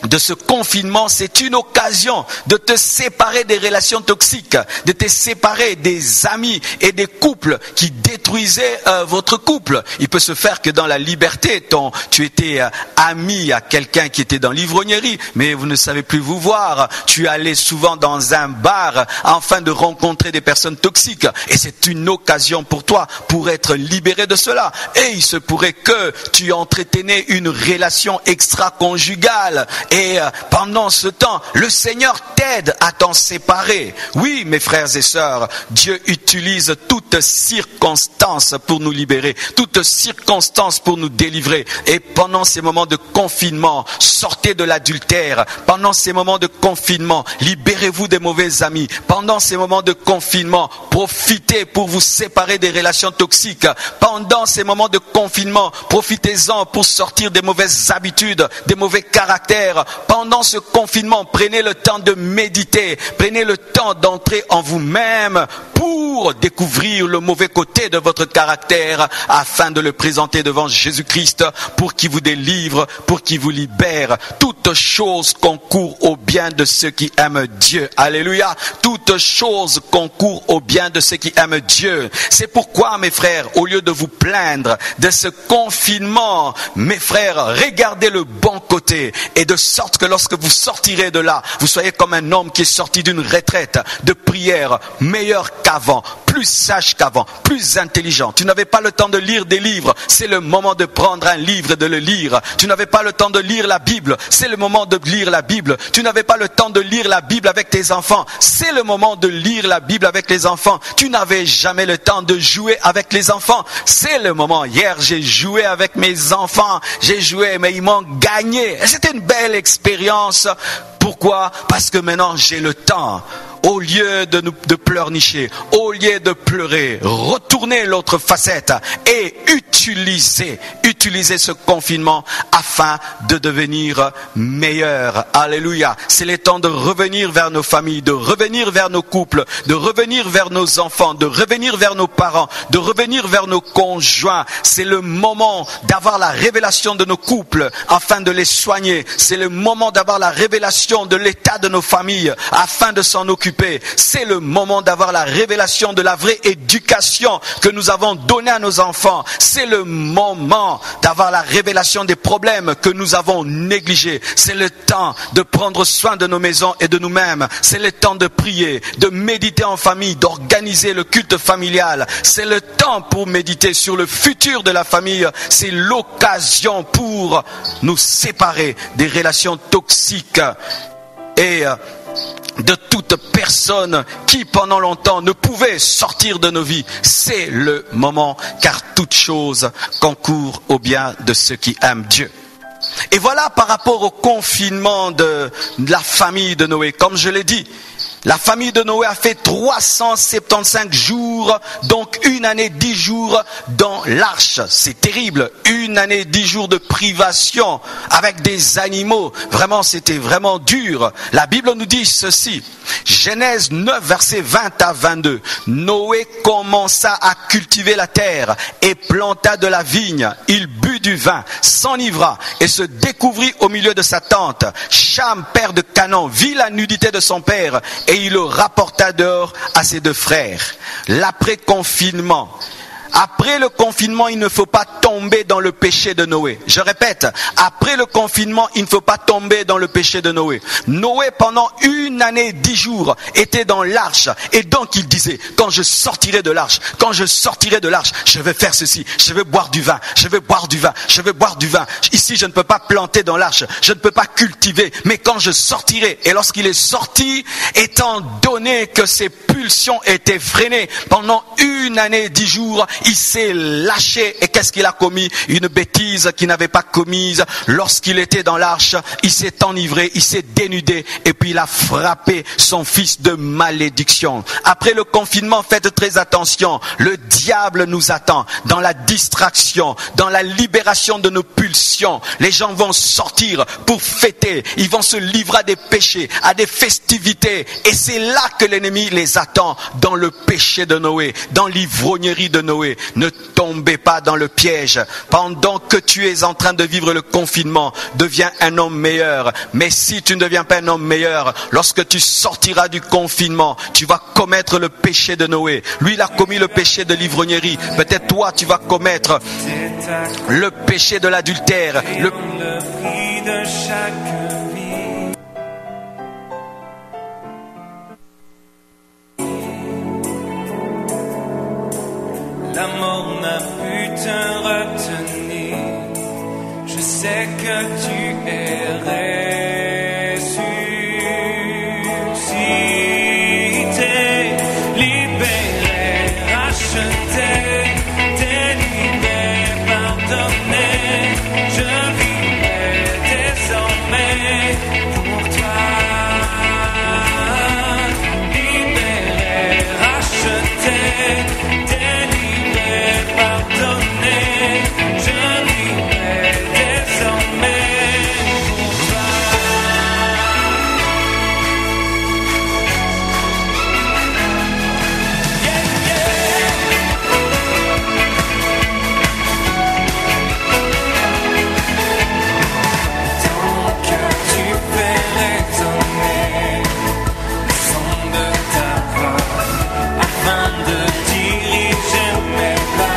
S4: de ce confinement, c'est une occasion de te séparer des relations toxiques, de te séparer des amis et des couples qui détruisaient votre couple. Il peut se faire que dans la liberté, tu étais ami à quelqu'un qui était dans l'ivrognerie, mais vous ne savez plus vous voir. Tu allais souvent dans un bar afin de rencontrer des personnes toxiques. Et c'est une occasion pour toi pour être libéré de cela. Et il se pourrait que tu entretenais une relation extra-conjugale. Et pendant ce temps, le Seigneur t'aide à t'en séparer. Oui, mes frères et sœurs, Dieu utilise toutes circonstances pour nous libérer, toutes circonstances pour nous délivrer. Et pendant ces moments de confinement, sortez de l'adultère. Pendant ces moments de confinement, libérez-vous des mauvais amis. Pendant ces moments de confinement, profitez pour vous séparer des relations toxiques. Pendant ces moments de confinement, profitez-en pour sortir des mauvaises habitudes, des mauvais caractères. Pendant ce confinement, prenez le temps de méditer, prenez le temps d'entrer en vous-même pour découvrir le mauvais côté de votre caractère afin de le présenter devant Jésus-Christ pour qu'il vous délivre, pour qu'il vous libère. Toute chose concourt au bien de ceux qui aiment Dieu. Alléluia. Toute chose concourt au bien de ceux qui aiment Dieu. C'est pourquoi, mes frères, au lieu de vous plaindre de ce confinement, mes frères, regardez le bon côté et de sorte que lorsque vous sortirez de là, vous soyez comme un homme qui est sorti d'une retraite de prière, meilleur qu'avant, plus sage qu'avant, plus intelligent. Tu n'avais pas le temps de lire des livres, c'est le moment de prendre un livre et de le lire. Tu n'avais pas le temps de lire la Bible, c'est le moment de lire la Bible. Tu n'avais pas le temps de lire la Bible avec tes enfants, c'est le moment de lire la Bible avec les enfants. Tu n'avais jamais le temps de jouer avec les enfants, c'est le moment. Hier, j'ai joué avec mes enfants, j'ai joué mais ils m'ont gagné. Et c'était une belle expérience Pourquoi? Parce que maintenant j'ai le temps. Au lieu de pleurnicher, au lieu de pleurer, retournez l'autre facette et utilisez ce confinement afin de devenir meilleur. Alléluia. C'est le temps de revenir vers nos familles, de revenir vers nos couples, de revenir vers nos enfants, de revenir vers nos parents, de revenir vers nos conjoints. C'est le moment d'avoir la révélation de nos couples afin de les soigner. C'est le moment d'avoir la révélation de l'état de nos familles afin de s'en occuper. C'est le moment d'avoir la révélation de la vraie éducation que nous avons donnée à nos enfants. C'est le moment d'avoir la révélation des problèmes que nous avons négligés. C'est le temps de prendre soin de nos maisons et de nous-mêmes. C'est le temps de prier, de méditer en famille, d'organiser le culte familial. C'est le temps pour méditer sur le futur de la famille. C'est l'occasion pour nous séparer des relations toxiques et de toute personne qui pendant longtemps ne pouvait sortir de nos vies. C'est le moment, car toute chose concourt au bien de ceux qui aiment Dieu. Et voilà par rapport au confinement de la famille de Noé. Comme je l'ai dit, la famille de Noé a fait 375 jours, donc 1 année 10 jours dans l'arche. C'est terrible, 1 année 10 jours de privation avec des animaux. Vraiment, c'était vraiment dur. La Bible nous dit ceci. Genèse 9, versets 20 à 22. Noé commença à cultiver la terre et planta de la vigne. Il but du vin, s'enivra et se découvrit au milieu de sa tente. Cham, père de Canaan, vit la nudité de son père et il le rapporta dehors à ses 2 frères. L'après-confinement. Après le confinement, il ne faut pas tomber dans le péché de Noé. Je répète, après le confinement, il ne faut pas tomber dans le péché de Noé. Noé, pendant 1 année 10 jours, était dans l'arche. Et donc il disait, quand je sortirai de l'arche, je vais faire ceci, je vais boire du vin, je vais boire du vin, je vais boire du vin. Ici, je ne peux pas planter dans l'arche, je ne peux pas cultiver, mais quand je sortirai, et lorsqu'il est sorti, étant donné que ses pulsions étaient freinées pendant 1 année 10 jours, il s'est lâché. Et qu'est-ce qu'il a commis? Une bêtise qu'il n'avait pas commise. Lorsqu'il était dans l'arche, il s'est enivré, il s'est dénudé et puis il a frappé son fils de malédiction. Après le confinement, faites très attention. Le diable nous attend dans la distraction, dans la libération de nos pulsions. Les gens vont sortir pour fêter. Ils vont se livrer à des péchés, à des festivités. Et c'est là que l'ennemi les attend, dans le péché de Noé, dans l'ivrognerie de Noé. Ne tombez pas dans le piège. Pendant que tu es en train de vivre le confinement, deviens un homme meilleur. Mais si tu ne deviens pas un homme meilleur, lorsque tu sortiras du confinement, tu vas commettre le péché de Noé. Lui, il a commis le péché de l'ivrognerie. Peut-être toi, tu vas commettre le péché de l'adultère.
S2: Le prix de chaque vie. La mort n'a pu te retenir. Je sais que tu es ressuscité, libéré, racheté, délivré, pardonné. Je vivrai désormais pour toi. Libéré, racheté, pardonné, je vivrai désormais pour toi. Yeah, yeah. Tant que tu fais résonner le son de ta voix afin de diriger mes pas.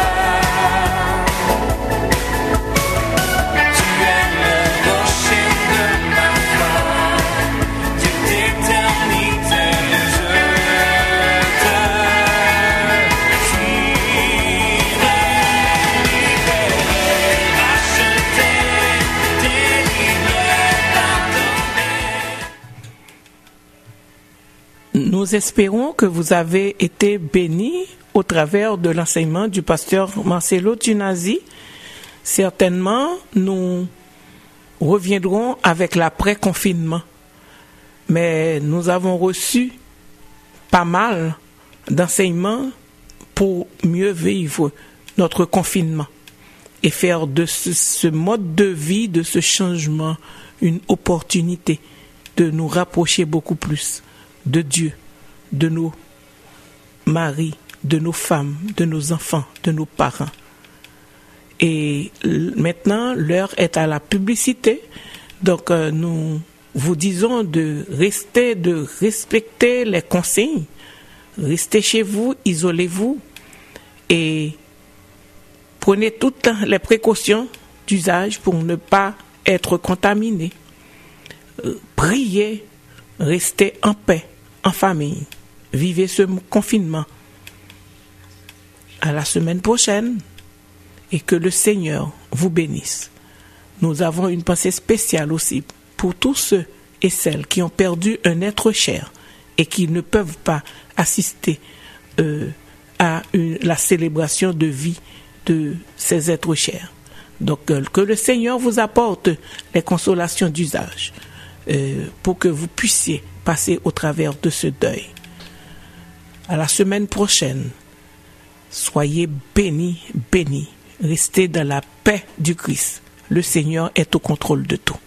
S3: Nous espérons que vous avez été bénis au travers de l'enseignement du pasteur Marcelo Tunazi. Certainement, nous reviendrons avec l'après-confinement. mais nous avons reçu pas mal d'enseignements pour mieux vivre notre confinement et faire de ce mode de vie, de ce changement, une opportunité de nous rapprocher beaucoup plus de Dieu, de nos maris, de nos femmes, de nos enfants, de nos parents. Et maintenant, l'heure est à la publicité. Donc, nous vous disons de respecter les consignes. Restez chez vous, isolez-vous et prenez toutes les précautions d'usage pour ne pas être contaminé. Priez, restez en paix, en famille. Vivez ce confinement. À la semaine prochaine et que le Seigneur vous bénisse. Nous avons une pensée spéciale aussi pour tous ceux et celles qui ont perdu un être cher et qui ne peuvent pas assister à la célébration de vie de ces êtres chers. Donc que le Seigneur vous apporte les consolations d'usage pour que vous puissiez passer au travers de ce deuil. À la semaine prochaine, soyez bénis, bénis. Restez dans la paix du Christ. Le Seigneur est au contrôle de tout.